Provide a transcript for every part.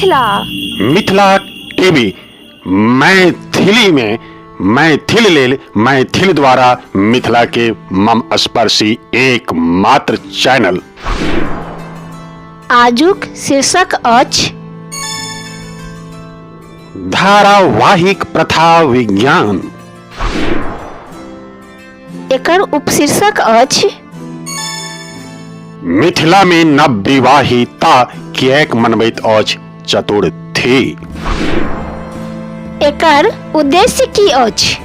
Mithila. Mithila TV Maithili में मैथिल लेल मैथिल द्वारा मिथिला के मम स्पर्शी एकमात्र चैनल। आजुक शीर्षक अछि धारावाहिक प्रथा विज्ञान। एकर उपशीर्षक अछि मिथिला में नवविवाहिता किएक मनबैत अछि चतुर्थी। एकर उद्देश्य की अछि।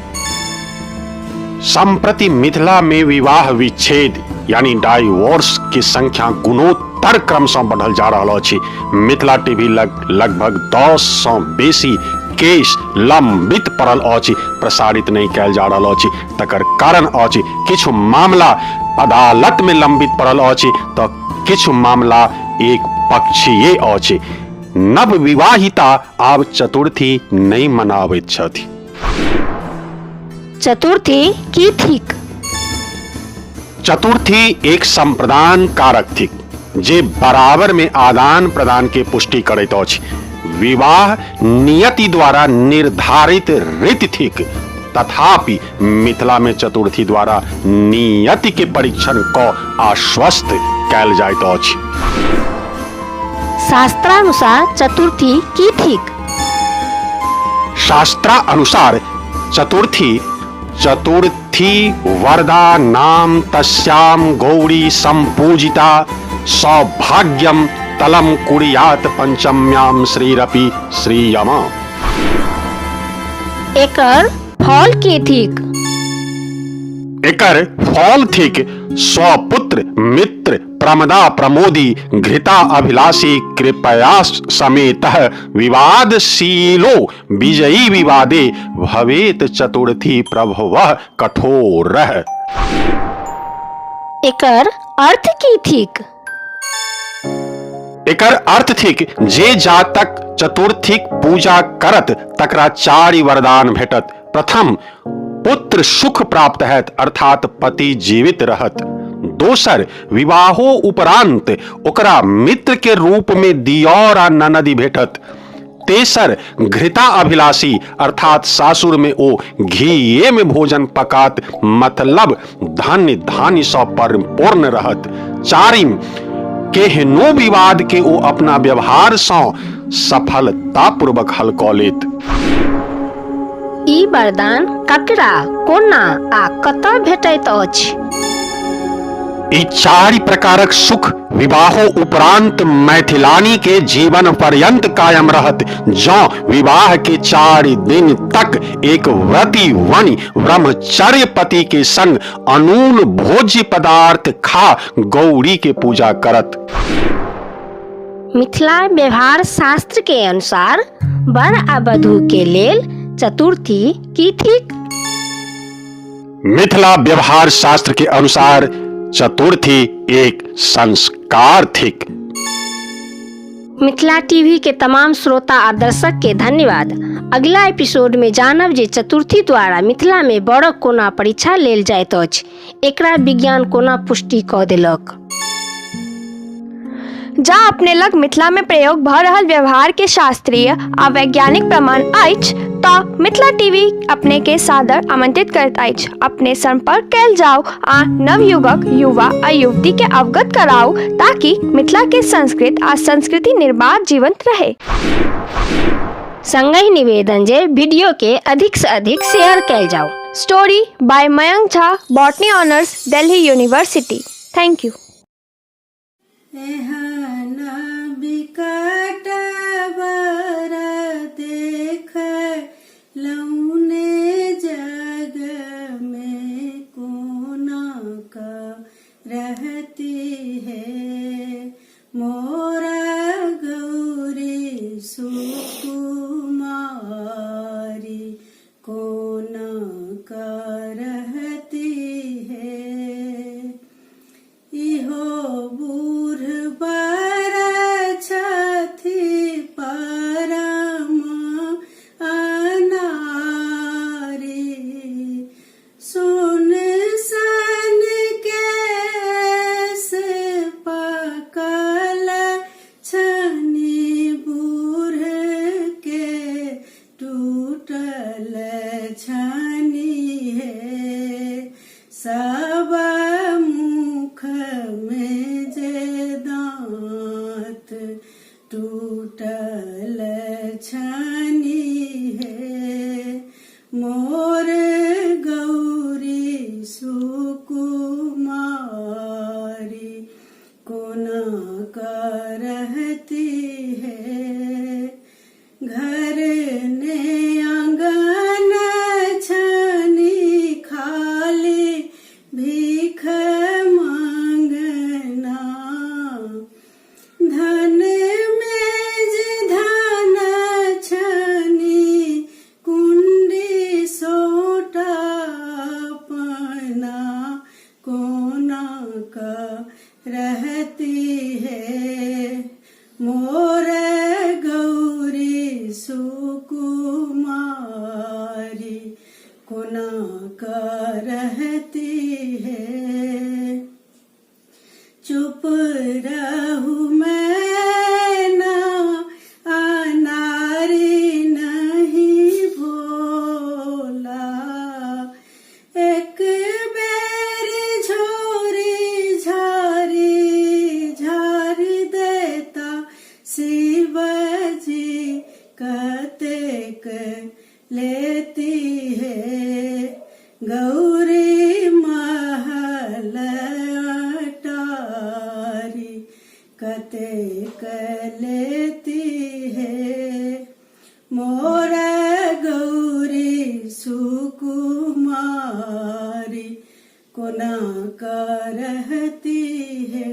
संप्रति मिथिला में विवाह विच्छेद यानी डाइवोर्स की संख्या गुणोत्तर क्रम से बढ़ल जा रहा अछि। मिथिला टीवी लगभग 10 सौ बेसी केस लंबित पड़ल अछि, प्रसारित नहीं कैल जा रहा अछि। तकर कारण अछि किछु मामला अदालत में लंबित पड़ल अछि तो किछु मामला एक पक्षीय अछि। नव विवाहिता आब चतुर्थी नहीं मनाबैत छथि। चतुर्थी की थिक। चतुर्थी एक संप्रदान कारक थिक जे बराबर में आदान प्रदान के पुष्टि करैत अछि। विवाह नियति द्वारा निर्धारित रीति थिक, तथापि मिथिला में चतुर्थी द्वारा नियति के परीक्षण को आश्वस्त कैल जाइत अछि। शास्त्रानुसार चतुर्थी की थिक। शास्त्रानुसार चतुर्थी वरदा नाम तस्याम गौरी संपूजिता सौभाग्यम तलम कुर्यात पंचम्याम श्रीरपि श्रीयमा। एकर फल की थिक। एकर फल थिक स्वपुत्र मित्र प्रमदा प्रमोदी घृता अभिलाषी कृपया समेतः विवादशीलो विजयी विवादे भवेत चतुर्थी प्रभवः कठोरः। एकर अर्थ की थिक। एकर अर्थ थिक जे जातक चतुर्थीक पूजा करत तकरा 4 वरदान भेटत। प्रथम, पुत्र सुख प्राप्त हैत अर्थात पति जीवित रहत। दोसर, विवाहो उपरांत ओकरा मित्र के रूप में दियोर आ ननदी भेटत। तेसर, घृता अभिलाषी अर्थात सासुर में ओ घीये में भोजन पकात मतलब धन्य धान्य सँ परिपूर्ण रहत। चारिम, केहनो विवाद के ओ अपना व्यवहार सँ सफलता पूर्वक हल कऽ लेत। ई वरदान ककरा कोना आ कतऽ भेटैत अछि। ई 4 प्रकारक सुख विवाहो उपरांत मैथिलानी के जीवन पर्यंत कायम रहत। जौ विवाह के 4 दिन तक एक व्रती वनि ब्रह्मचर्य पति के संग अनून भोज्य पदार्थ खा गौरी के पूजा करत। मिथिला व्यवहार शास्त्र के अनुसार वर आ वधू के लेल चतुर्थी की थिक। मिथिला व्यवहार शास्त्र के अनुसार चतुर्थी एक संस्कार थिक। मिथिला टीवी के तमाम श्रोता आ दर्शक के धन्यवाद। अगला एपिसोड में जानब जे चतुर्थी द्वारा मिथिला में बड़क कोना परीक्षा लेल जाइत अछि, एकरा विज्ञान कोना पुष्टि कऽ देलक। जा अपने लग मिथिला में प्रयोग भऽ रहल व्यवहार के शास्त्रीय आ वैज्ञानिक प्रमाण अछि तऽ मिथिला टीवी अपने के सादर आमंत्रित करैत अछि। अपने संपर्क कैल जाओ आ नवयुगक युवा आ युवती के अवगत कराओ ताकि मिथिला के संस्कृत आ संस्कृति निर्बाध जीवंत रहे। संगहि निवेदन जे वीडियो के अधिक से अधिक शेयर कैल जाओ। Story by Mayank Jha, botany honours, Delhi university. Thank you. देख लौने जग में कोना का रहती है मोरा गौरी सुकुमारी कोना का रहती है। इहो बूढ़ बारा छथी परम सुकुमारी कोना का रहती है। चुप रहूं मैं ना अनारी नहीं भोला, एक बेर झोरी झारी झार देता शिवजी कतेक लेती है। गौरी महल अटारी कतेक लेती है। मोर गौरी सुकुमारी कोना का रहती है।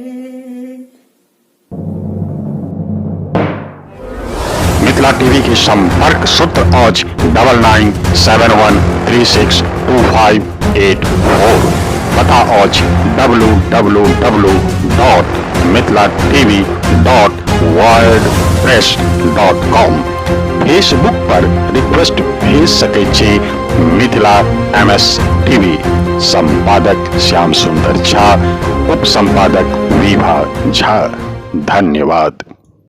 मिथिला टीवी के संपर्क सूत्र आज 9971362584। पता आज www.mithilatv.wordpress.com। फेसबुक पर रिक्वेस्ट भेज सके छी मिथिला MS टीवी। संपादक श्याम सुंदर झा, उप संपादक विभा झा। धन्यवाद।